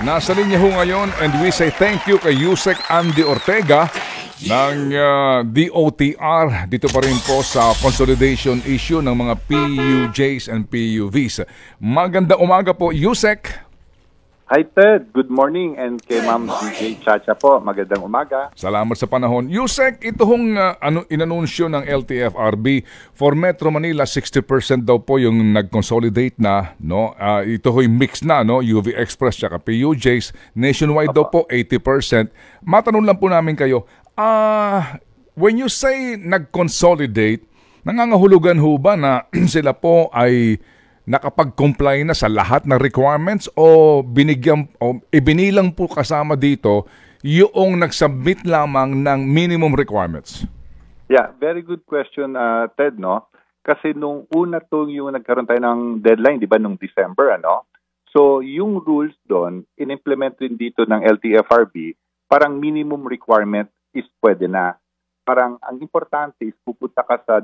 Nasa linya ho ngayon and we say thank you kay Yusek Andy Ortega ng DOTR dito pa rin po sa consolidation issue ng mga PUJs and PUVs. Magandang umaga po, Yusek. Hi Ted, good morning, and kay Ma'am DJ Chacha po, magandang umaga. Salamat sa panahon. Yusek, ito hong inanunsyo ng LTFRB for Metro Manila, 60% daw po yung nag-consolidate na, no? Ito ho'y mix na, no? UV Express at PUJs. Nationwide daw po 80%. Matanong lang po namin kayo, when you say nag-consolidate, nangangahulugan ho ba na sila po ay nakapag-comply na sa lahat ng requirements o ibinilang po kasama dito yung nag-submit lamang ng minimum requirements? Yeah, very good question, Ted, no? Kasi nung una yung nagkaroon tayo ng deadline, di ba, nung December, ano? So, yung rules doon, in-implement rin dito ng LTFRB, parang minimum requirement is pwede na. Parang ang importante is pupunta ka sa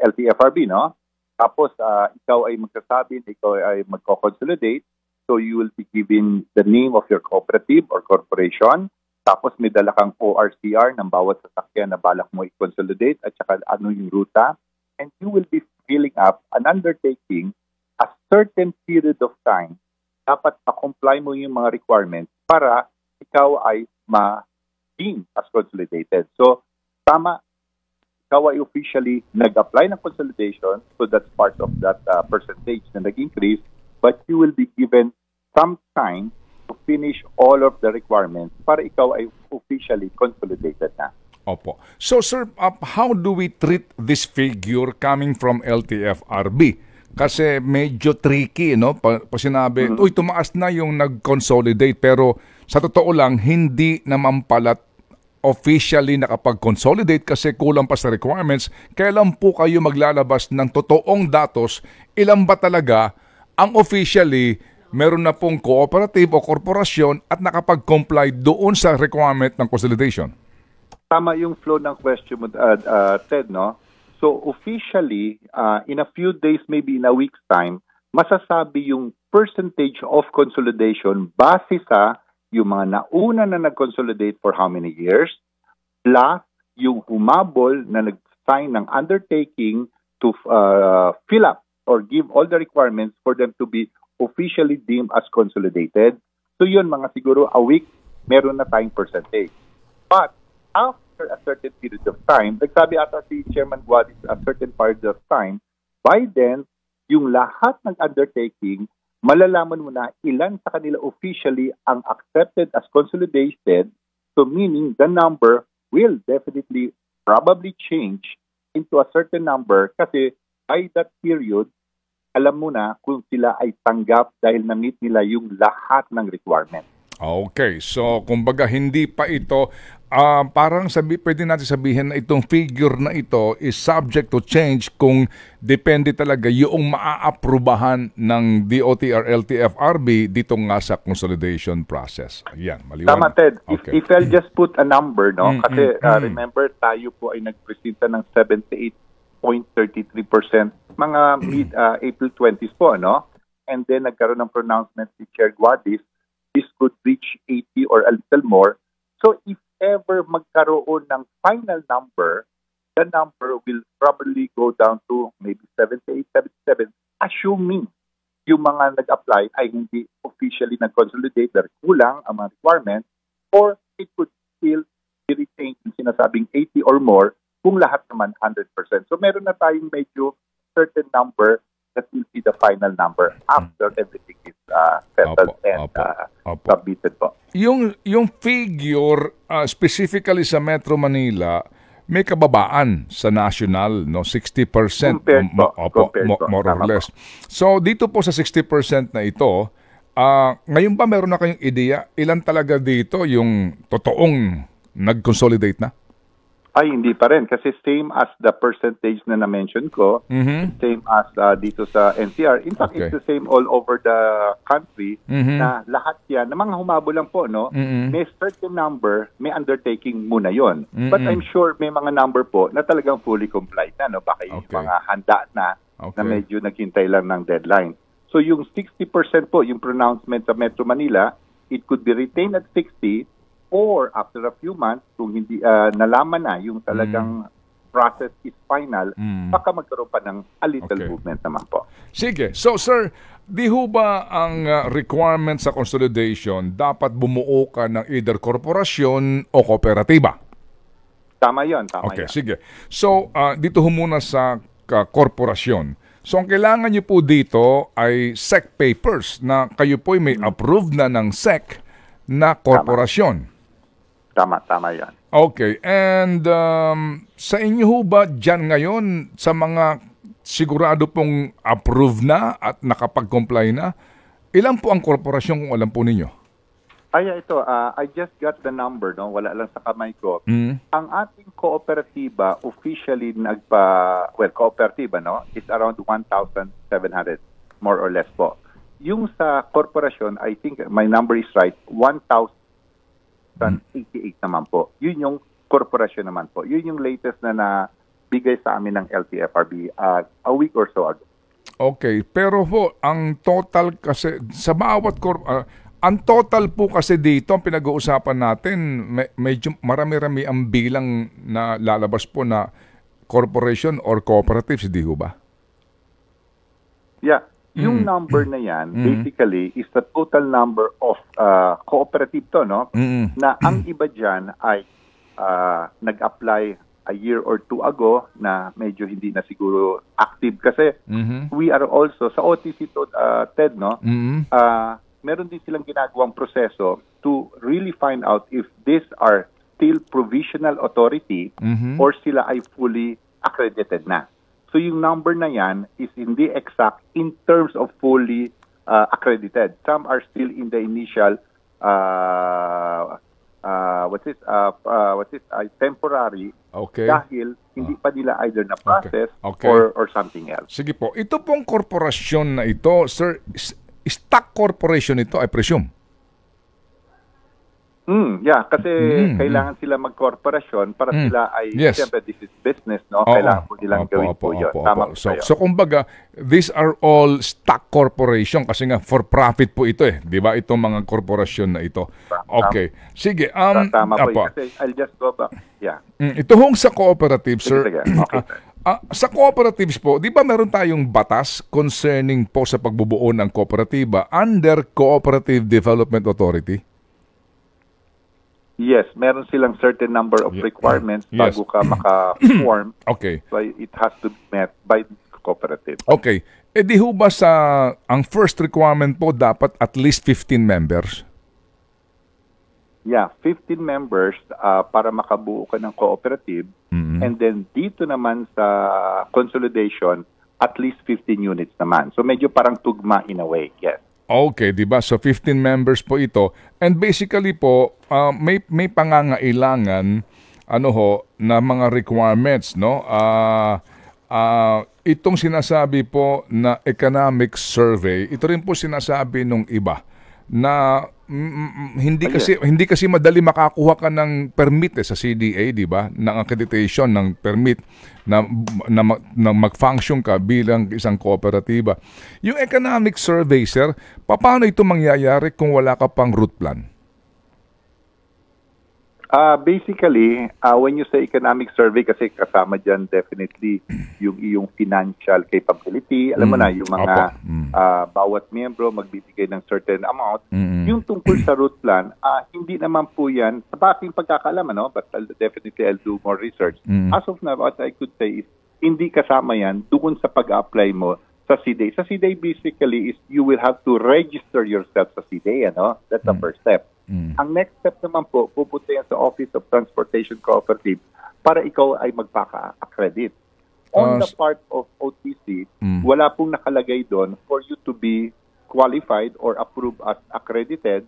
LTFRB, no? Tapos, ikaw ay magsasabi, ikaw ay magko-consolidate. So, you will be given the name of your cooperative or corporation. Tapos, may dala kang ORCR ng bawat sasakyan na balak mo i-consolidate at saka ano yung ruta. And you will be filling up an undertaking a certain period of time. Dapat ma-comply mo yung mga requirements para ikaw ay ma-deem as consolidated. So, tama, ikaw ay officially nag-apply ng consolidation, so that's part of that percentage na nag-increase, but you will be given some time to finish all of the requirements para ikaw ay officially consolidated na. Opo. So sir, how do we treat this figure coming from LTFRB? Kasi medyo tricky, no? Pa sinabi, uy, tumaas na yung nag-consolidate, pero sa totoo lang, hindi naman pala officially nakapag-consolidate kasi kulang pa sa requirements. Kailan po kayo maglalabas ng totoong datos? Ilan ba talaga ang officially meron na pong cooperative o korporasyon at nakapag-comply doon sa requirement ng consolidation? Tama yung flow ng question mo, Ted, no? So officially, in a few days, maybe in a week's time, masasabi yung percentage of consolidation base sa yung mga nauna na nag-consolidate for how many years, plus yung humabol na nag-sign ng undertaking to fill up or give all the requirements for them to be officially deemed as consolidated. So yun, mga siguro a week, meron na tayong percentage. But after a certain period of time, nagsabi ata si Chairman Guadis, a certain period of time, by then, yung lahat ng undertaking, malalaman mo na ilan sa kanila officially ang accepted as consolidated. So meaning the number will definitely probably change into a certain number kasi by that period, alam mo na kung sila ay tanggap dahil na-meet nila yung lahat ng requirements. Okay, so kumbaga hindi pa ito, parang pwede natin sabihin na itong figure na ito is subject to change kung depende talaga yung maaaprubahan ng DOTR LTFRB dito nga sa consolidation process. Ayan, maliwanag. Tama, Ted. Okay. If I'll just put a number, no? Kasi remember, tayo po ay nagpresenta ng 78.33% mga mid-April 20s po, no? And then nagkaroon ng pronouncement si Chair Guadis, this could reach 80 or a little more. So if ever magkaroon ng final number, the number will probably go down to maybe 78, 77, assuming yung mga nag-apply ay hindi officially nag-consolidate, dahil kulang ang mga requirements, or it could still be retained yung sinasabing 80 or more kung lahat naman 100%. So meron na tayong medyo certain number that will be the final number after everything is settled and submitted po. Yung figure specifically sa Metro Manila, may kababaan sa national, no? 60%. More or less. So dito po sa 60% na ito, ngayon ba meron na kayong ideya ilan talaga dito yung totoong nag-consolidate na? Ay, hindi pa rin. Kasi same as the percentage na na-mention ko, same as dito sa NCR. In fact, it's the same all over the country na lahat yan, na mga humabo lang po, no? May certain number, may undertaking muna yon. But I'm sure may mga number po na talagang fully complied na, no? Baka yung mga handa na medyo naghintay lang ng deadline. So yung 60% po, yung pronouncement sa Metro Manila, it could be retained at 60 or after a few months, kung hindi nalaman na yung talagang process is final, baka magkaroon pa ng a little movement naman po. Sige. So, sir, di ho ba ang requirement sa consolidation dapat bumuo ka ng either korporasyon o kooperatiba? Tama yun, tama Okay, yun. sige. So, dito ho muna sa korporasyon. So, ang kailangan nyo po dito ay SEC papers na kayo po may approved na ng SEC na korporasyon. Tama yan. Okay. And sa inyo ho ba dyan ngayon, sa mga sigurado pong approved na at nakapag-comply na, ilan po ang korporasyon kung alam po ninyo? Ito, I just got the number, no? Wala lang sa kamay ko. Ang ating kooperatiba officially kooperatiba, no? Is around 1,700, more or less po. Yung sa korporasyon, I think my number is right, 1,088 naman po. Yun yung korporasyon naman po. Yun yung latest na nabigay sa amin ng LTFRB a week or so ago. Okay, pero po, ang total kasi, sa bawat ang total po kasi dito, ang pinag-uusapan natin, medyo marami-rami ang bilang na lalabas po na corporation or cooperatives, di ho ba? Yeah. Yung number na yan, basically, is the total number of cooperative to, no? Na ang iba dyan ay nag-apply a year or two ago na medyo hindi na siguro active kasi we are also, sa OTC to, Ted, no? Meron din silang ginagawang proseso to really find out if these are still provisional authority or sila ay fully accredited na. So yung number na yan is hindi exact in terms of fully accredited. Some are still in the initial temporary dahil hindi pa nila either na process or something else. Sige po. Ito pong korporasyon na ito, sir, stock corporation ito, I presume. Kasi kailangan sila mag-corporation para sila ay, siyempre, this is business, no? Kailangan po nilang gawin po yun. Tama po kayo. So, kumbaga, these are all stock corporation kasi nga for profit po ito di ba? Itong mga korporasyon na ito. Okay. Sige. Tama po. Kasi I'll just go back. Yeah. Ito hong sa cooperative, sir. Okay. Sa cooperatives po, di ba meron tayong batas concerning po sa pagbubuo ng kooperatiba under Cooperative Development Authority? Yes, meron silang certain number of requirements bago ka maka-form. Okay. So it has to be met by the cooperative. Okay. Di ho ba ang first requirement po dapat at least 15 members? Yeah, 15 members para makabuo ka ng cooperative. And then dito naman sa consolidation, at least 15 units naman. So medyo parang tugma in a way, yes. Okay, di ba? So 15 members po ito. And basically po, may pangangailangan na mga requirements, no? Itong sinasabi po na economic survey, ito rin po sinasabi nung iba na hindi kasi madali makakuha ka ng permit sa CDA, di ba? Ng accreditation ng permit na mag-function ka bilang isang kooperatiba. Yung economic survey, sir, paano ito mangyayari kung wala ka pang route plan? Basically, when you say economic survey, kasi kasama dyan definitely yung iyong financial capability. Alam mo na, yung mga bawat miyembro magbibigay ng certain amount. Yung tungkol sa route plan, hindi naman po yan, sa aking pagkakaalam, no? But definitely I'll do more research. As of now, what I could say is, hindi kasama yan doon sa pag-apply mo sa CDA. Sa CDA basically is you will have to register yourself sa CDA, ano? That's the first step. Ang next step naman po, pupunta yan sa Office of Transportation Cooperative para ikaw ay magpaka-accredit. On the part of OTC, wala pong nakalagay doon for you to be qualified or approved as accredited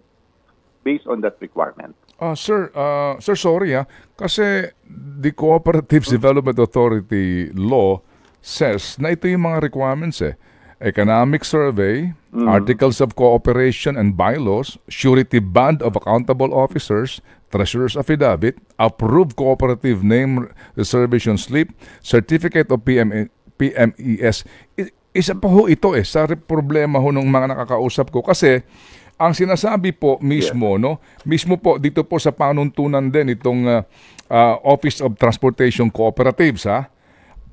based on that requirement. Sir, sorry kasi the Cooperative Development Authority law says na ito yung mga requirements Economic survey, articles of cooperation and bylaws, surety bond of accountable officers, treasurer's affidavit, approved cooperative name reservation slip, certificate of PMES. Isa pa ho ito sa problema ho ng mga nakakausap ko kasi ang sinasabi po mismo, no, mismo po dito po sa panuntunan din itong Office of Transportation Cooperatives, ha,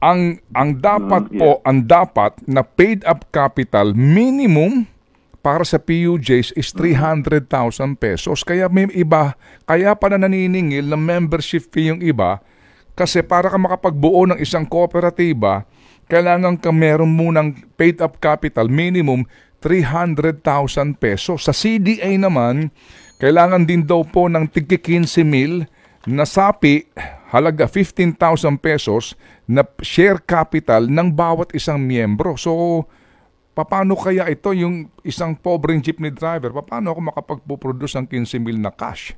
ang dapat po, ang dapat na paid up capital minimum para sa PUJs is 300,000 pesos. Kaya may iba, kaya pala naniningil ng membership fee yung iba, kasi para ka makapagbuo ng isang kooperatiba, kailangan ka meron munang paid up capital minimum 300,000 pesos. Sa CDA naman, kailangan din daw po ng tigki 15,000 na sapi, halaga 15,000 pesos na share capital ng bawat isang miyembro. So, paano kaya ito yung isang pobreng jeepney driver? Paano ako makapagpo-produce ng 15,000 na cash?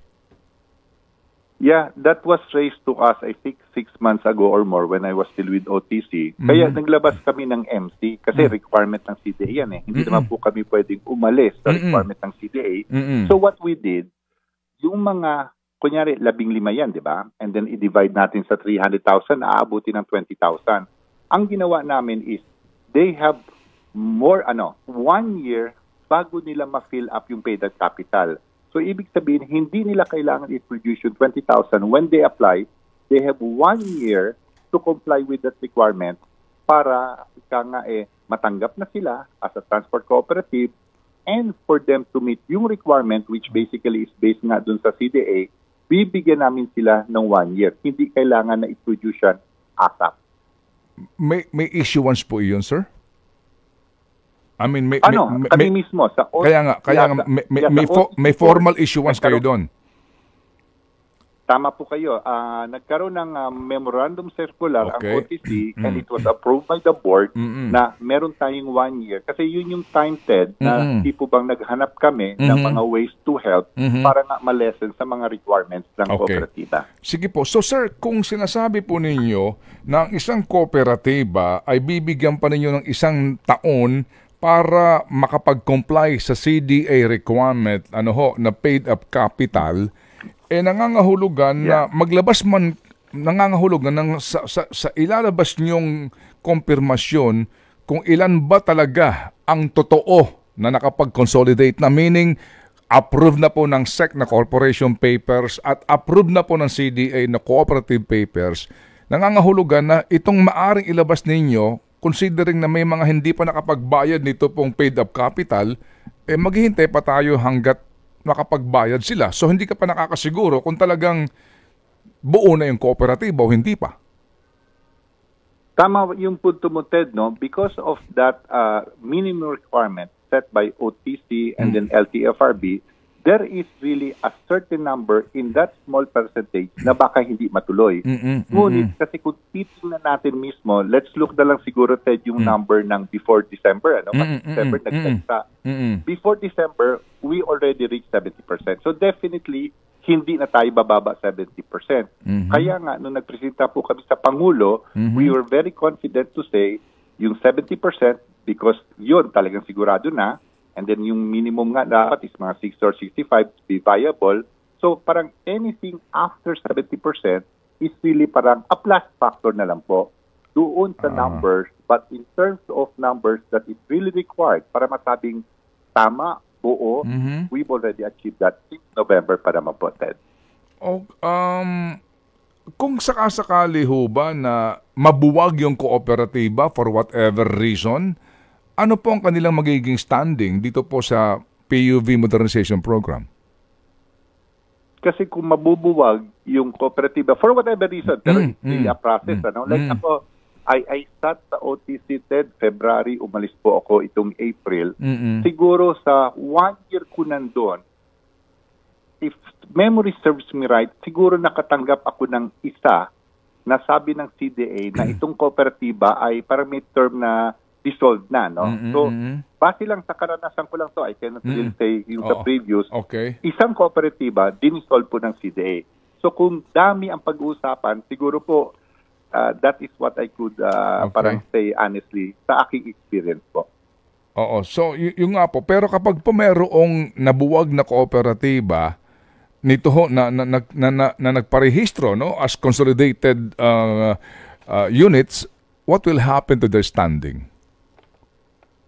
Yeah, that was raised to us, I think, 6 months ago or more when I was still with OTC. Kaya naglabas kami ng MC kasi requirement ng CDA yan eh. Hindi naman po kami pwedeng umalis sa requirement ng CDA. So what we did, yung mga, kunyari, 15 yan, di ba? And then i-divide natin sa 300,000, aabuti ng 20,000. Ang ginawa namin is, they have more, 1 year bago nila ma-fill up yung paid up capital. So, ibig sabihin, hindi nila kailangan i-produce yung 20,000. When they apply, they have 1 year to comply with that requirement para matanggap na sila as a transport cooperative and for them to meet yung requirement which basically is based nga dun sa CDA, bibigyan namin sila ng 1 year. Hindi kailangan na i-produce yan ASAP. May issuance po iyon, sir? I mean, kami mismo sa may formal issuance kayo doon. Tama po kayo. Nagkaroon ng memorandum circular ang OTC and it was approved by the board na meron tayong 1 year. Kasi yun yung time, Ted, na tipo bang naghanap kami ng mga ways to help para nga ma-lessen sa mga requirements ng kooperatiba. Sige po. So sir, kung sinasabi po ninyo na ang isang kooperatiba ay bibigyan pa ninyo ng 1 taon para makapag-comply sa CDA requirement na paid up capital, nangangahulugan na maglabas man, nangangahulugan ng sa ilalabas niyong kompirmasyon kung ilan ba talaga ang totoo na nakapag-consolidate na, meaning approved na po ng SEC na corporation papers at approved na po ng CDA na cooperative papers. Nangangahulugan na itong maaring ilabas ninyo, considering na may mga hindi pa nakapagbayad nito pong paid up capital, maghihintay pa tayo hanggat makapagbayad sila. So hindi ka pa nakakasiguro kung talagang buo na yung kooperatiba o hindi pa. Tama yung punto mo, Ted, no? Because of that minimum requirement set by OTC and then LTFRB, there is really a certain number in that small percentage na baka hindi matuloy. Ngunit kasi kung titingnan natin mismo, let's look na lang siguro, Ted, yung number ng before December. Kasi December nagtagsa. Before December, we already reached 70%. So definitely, hindi na tayo bababa 70%. Kaya nga, nung nagpresenta po kami sa Pangulo, we were very confident to say yung 70% because yun talagang sigurado na. And then yung minimum nga dapat is mga 60 or 65 to be viable. So parang anything after 70% is really parang a plus factor na lang po doon sa numbers. But in terms of numbers that is really required para masabing tama, buo, we've already achieved that since November para mapoted. Kung sakasakali ho ba na mabuwag yung kooperatiba for whatever reason, ano po ang kanilang magiging standing dito po sa PUV Modernization Program? Kasi kung mabubuwag yung kooperatiba, for whatever reason, pero it's really a process. Like ako, I sat sa OTC, Ted, February, umalis po ako itong April. Siguro sa 1 year ko nandun, if memory serves me right, siguro nakatanggap ako ng isa na sabi ng CDA na itong kooperatiba ay parang may term na dissolved na, no? So, base lang sa karanasan ko lang to, I cannot really say yung sa previous, isang kooperatiba, dinissolve po ng CDA. So, kung dami ang pag-uusapan, siguro po, that is what I could parang say honestly, sa aking experience po. Oo, so yung nga po, pero kapag po merong nabuwag na kooperatiba, nito ho, na nagparehistro, no, as consolidated units, what will happen to their standing?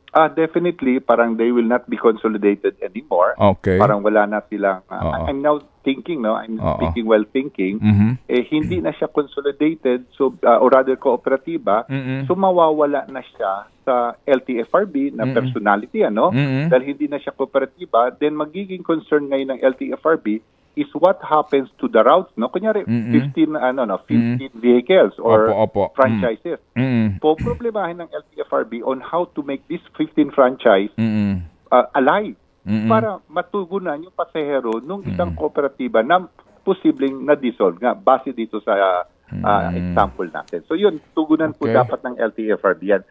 Definitely, parang they will not be consolidated anymore. Okay. Parang wala na silang, I'm now thinking, I'm speaking while thinking, hindi na siya consolidated, so, or rather kooperatiba, so mawawala na siya sa LTFRB na personality, dahil hindi na siya kooperatiba, then magiging concern ngayon ng LTFRB is what happens to the routes, kunyari 15 vehicles or franchises. Problemahin ng LTFRB on how to make this 15 franchise alive para matugunan yung pasahero nung isang kooperatiba na posibleng na-dissolve nga base dito sa example natin. So yun, tugunan po dapat ng LTFRB yan.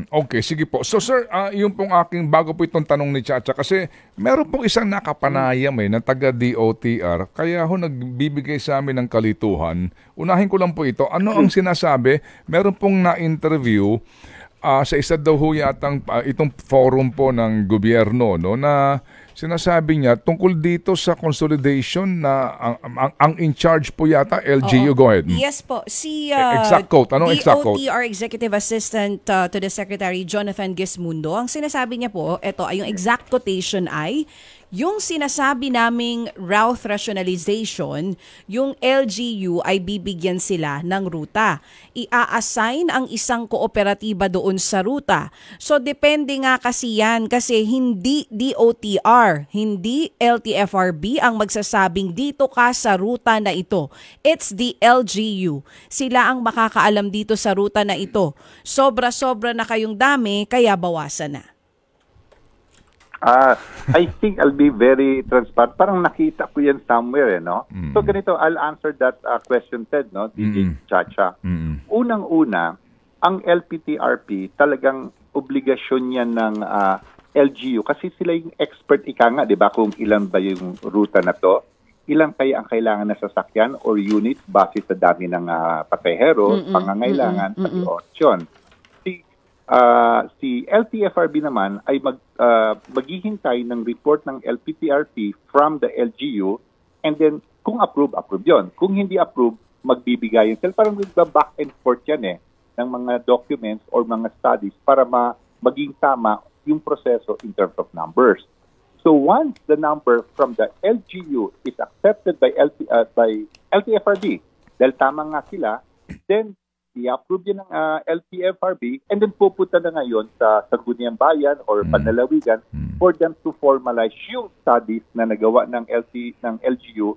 Okay, sige po. So sir, yung pong aking bago po itong tanong ni Chacha kasi meron pong isang nakapanayam na taga DOTR kaya ho nagbibigay sa amin ng kalituhan. Unahin ko lang po ito. Ano ang sinasabi? Meron pong na-interview sa isa daw ho yatang itong forum po ng gobyerno na sinasabi niya tungkol dito sa consolidation na ang in charge po yata LGU. Go ahead. Yes po. Si exact quote. Anong exact quote? DOTR Executive Assistant to the Secretary Jonathan Gismundo. Ang sinasabi niya po, ito ay yung exact quotation ay yung sinasabi naming route rationalization, yung LGU ay bibigyan sila ng ruta. I-assign ang isang kooperatiba doon sa ruta. So depende nga kasi yan kasi hindi DOTR, hindi LTFRB ang magsasabing dito ka sa ruta na ito. It's the LGU. Sila ang makakaalam dito sa ruta na ito. Sobra-sobra na kayong dami kaya bawasan na. I think I'll be very transparent. Parang nakita ko yan somewhere, So ganito, I'll answer that question, Ted, DJ Chacha. Unang-una, ang LPTRP talagang obligasyon yan ng LGU kasi sila yung expert nga, di ba, kung ilan ba yung ruta na to, ilan kaya ang kailangan na sasakyan or units base sa dami ng pasahero, pangangailangan, pati option. Si LTFRB naman ay maghihintay ng report ng LPTRP from the LGU and then kung approve yun. Kung hindi approve, magbibigay yun. Parang back and forth yan ng mga documents or mga studies para maging tama yung proseso in terms of numbers. So once the number from the LGU is accepted by LTFRB, dahil tama nga sila, then i-approve yan ng LTFRB and then pupunta na ngayon sa Sangguniang Bayan or Panlalawigan for them to formalize yung studies na nagawa ng LGU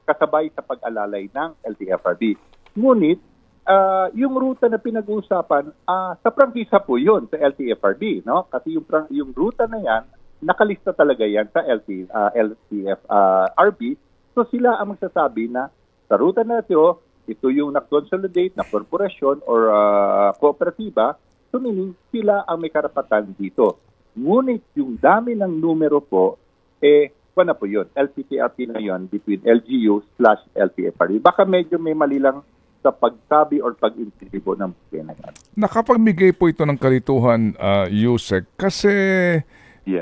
kasabay sa pag-alalay ng LTFRB. Ngunit, yung ruta na pinag-uusapan, sa prangkisa po yun sa LTFRB, Kasi yung ruta na yan, nakalista talaga yan sa LTFRB. So sila ang magsasabi na sa ruta na ito yung na-consolidate na korporasyon or kooperatiba, so meaning sila ang may karapatan dito. Ngunit yung dami ng numero po, na po yun, LPTRP na yun between LGU/LTFRB. Baka medyo may mali lang sa pagsabi or pag-intindi po ng PNR. Nakapagbigay po ito ng kalituhan, Yusek, kasi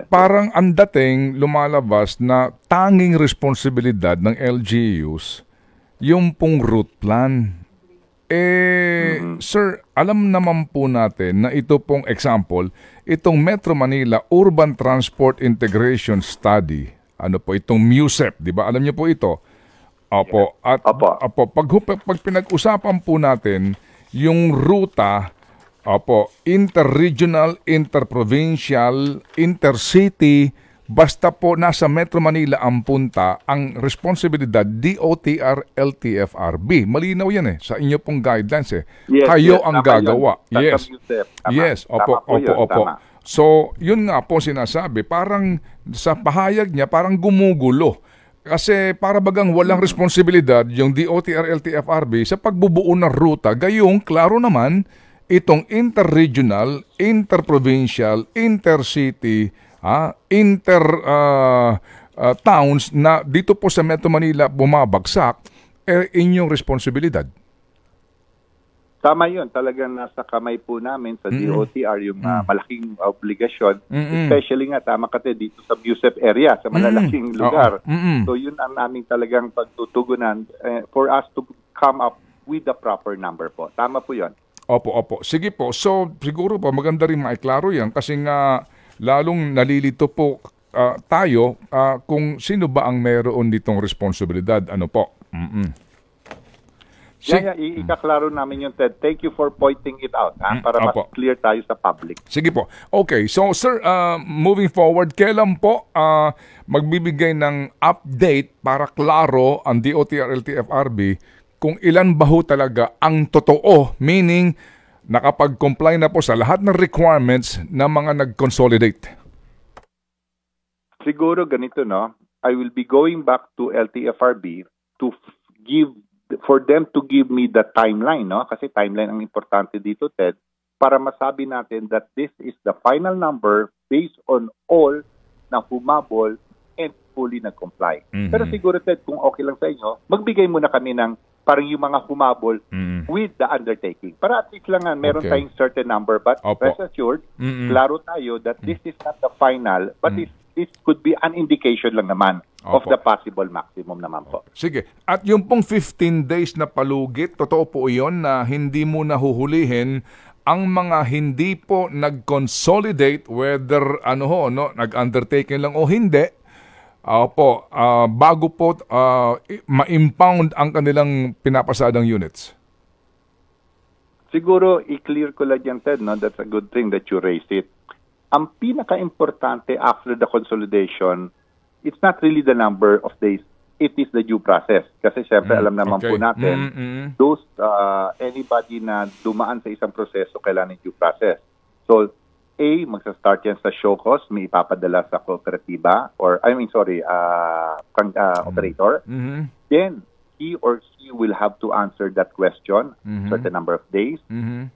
parang ang dating lumalabas na tanging responsibilidad ng LGUs yung pong route plan. Sir, alam naman po natin na ito pong example, itong Metro Manila Urban Transport Integration Study, itong MUSEP, di ba? Alam niyo po ito? Opo. At pag pinag-usapan po natin yung ruta, interregional, interprovincial, intercity, basta po nasa Metro Manila ang punta, ang responsibilidad DOTR, LTFRB. Malinaw yan sa inyo pong guidelines Kayo ang gagawa. Yes. Opo. So, yun nga po sinasabi, parang sa pahayag niya, parang gumugulo. Kasi para bagang walang responsibilidad yung DOTR, LTFRB sa pagbubuo ng ruta. Gayong, klaro naman, itong interregional, interprovincial, intercity, towns na dito po sa Metro Manila bumabagsak, inyong responsibilidad. Tama yun. Talagang nasa kamay po namin sa DOTR yung malaking obligasyon. Especially nga, tama ka dito sa MUSEP area, sa malalaking lugar. So yun ang aming talagang pagtutugunan for us to come up with the proper number po. Tama po yun. Opo. Sige po. So, siguro po, maganda rin maiklaro yan kasi nga lalong nalilito po tayo kung sino ba ang meron ditong responsibilidad. Ano po? Ikaklaro namin yung Ted. Thank you for pointing it out para mas clear tayo sa public. Sige po. Okay. So, sir, moving forward, kailan po magbibigay ng update para klaro ang DOTR LTFRB kung ilan ba ho talaga ang totoo, meaning nakapag-comply na po sa lahat ng requirements ng mga nag-consolidate? Siguro ganito, no? I will be going back to LTFRB to for them to give me the timeline, no? Kasi timeline ang importante dito, Ted, para masabi natin that this is the final number based on all na humabol and fully nag-comply. Pero siguro, Ted, kung okay lang sa inyo, magbigay muna kami ng parang yung mga humabol with the undertaking. Para at least lang meron tayong certain number, but rest assured, klaro tayo that this is not the final, but this could be an indication lang naman of the possible maximum naman po. Sige. At yung pong 15 days na palugit, totoo po yun na hindi mo nahuhulihin ang mga hindi po nag-consolidate, whether nag-undertaking lang o hindi, bago po ma-impound ang kanilang pinapasadang units. Siguro, i-clear ko lang yan, Ted, no? That's a good thing that you raised it. Ang pinaka-importante after the consolidation, it's not really the number of days, it is the due process. Kasi syempre, alam naman po natin, those anybody na dumaan sa isang proseso, kailangan due process. So, magsa-start yan sa show cause, may ipapadala sa kooperatiba or operator. Then he or she will have to answer that question certain number of days.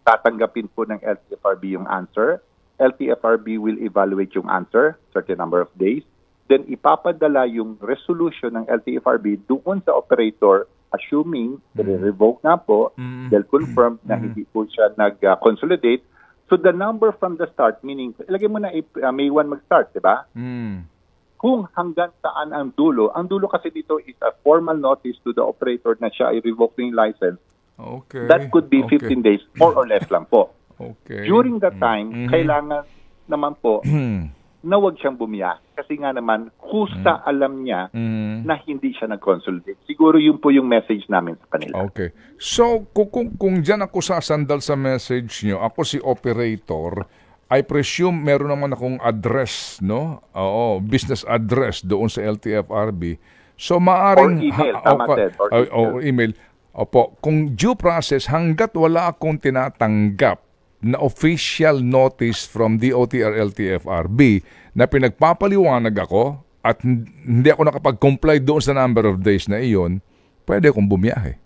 Tatanggapin po ng LTFRB yung answer. LTFRB will evaluate yung answer certain number of days. Then ipapadala yung resolution ng LTFRB doon sa operator, assuming that revoke na po, they'll confirm na hindi po siya nag-consolidate. So the number from the start, meaning, ilagay mo na May 1 mag-start, di ba? Kung hanggang saan ang dulo kasi dito is a formal notice to the operator na siya ay revoke yung license. Okay. That could be 15 days, more or less lang po. Okay. During that time, kailangan naman po na huwag siyang bumiyak. Kasi nga naman, kusa alam niya na hindi siya nag-consolidate. Siguro yun po yung message namin sa kanila. Okay. So, kung dyan ako sasandal sa message nyo, ako si operator, I presume meron naman akong address, no? Oo, business address doon sa LTFRB. So, maaring... Or email, tama, Ted. Or email. Opo, kung due process, hanggat wala akong tinatanggap na official notice from DOTR LTFRB na pinagpapaliwanag ako at hindi ako nakapag-comply doon sa number of days na iyon, pwede akong bumiyahe.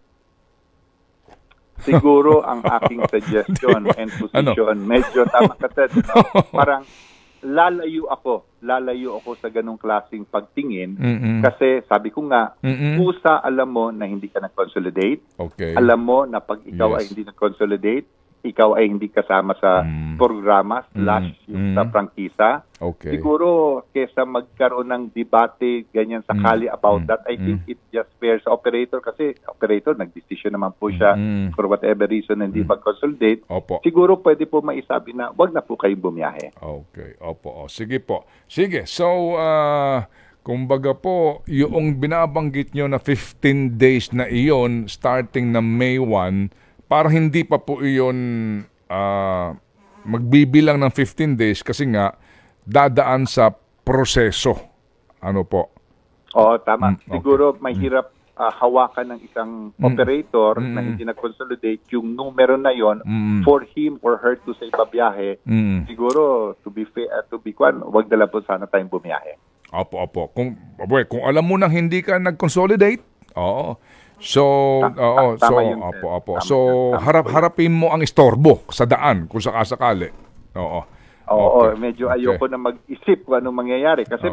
Siguro ang aking suggestion and position, medyo tama ka, Ted, no? Parang lalayo ako sa ganong klaseng pagtingin kasi sabi ko nga, kusa alam mo na hindi ka nag-consolidate, alam mo na pag ikaw ay hindi nag-consolidate, ikaw ay hindi kasama sa programa / yung sa prangkisa. Siguro, kesa magkaroon ng debate ganyan sakali about that, I think it's just fair sa operator kasi operator, nag-decision naman po siya for whatever reason hindi mag-consolidate. Siguro pwede po maisabi na wag na po kayong bumiyahe. Okay. Opo. Sige po. Sige. So, kumbaga po, yung binabanggit nyo na 15 days na iyon starting na May 1, para hindi pa po iyon magbibilang ng 15 days kasi nga dadaan sa proseso. Ano po? Oo, tama. Siguro mahirap hawakan ng isang operator na hindi na-consolidate yung numero na yon for him or her to say babiyahe. Siguro, to be wag dala po sana tayong bumiyahe. Opo. Kung alam mo nang hindi ka nag-consolidate, So, harapin mo ang istorbo sa daan kung sakasakali. Medyo ayoko na mag-isip kung anong mangyayari kasi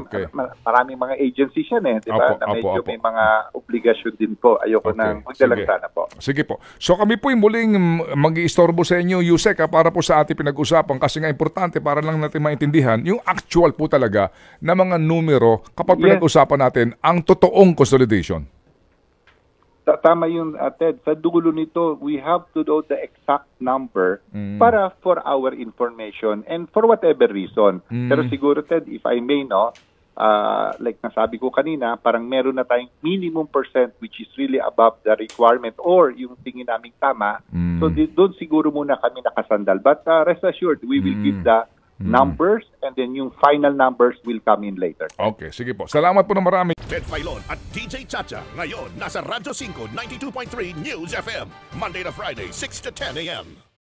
maraming mga agencies yan di ba? Na medyo may mga obligasyon din po. Ayoko na magdalang sana po. Sige po. So kami po yung muling mag-iistorbo sa inyo, Yusek, para po sa ating pinag-usapan kasi nga importante para lang natin maintindihan yung actual po talaga na mga numero kapag pinag-usapan natin ang totoong consolidation. Tama yun, Ted. Sa dulo nito, we have to know the exact number para for our information and for whatever reason. Pero siguro, Ted, if I may, no, like nasabi ko kanina, parang meron na tayong minimum percent which is really above the requirement or yung tingin naming tama. So doon siguro muna kami nakasandal. But rest assured, we will give the numbers and then yung final numbers will come in later. Okay, sige po. Salamat po na marami. Ted Filon at DJ Chacha. Ngayon, nasa Radyo 5, 92.3 News FM. Monday to Friday, 6 to 10 a.m.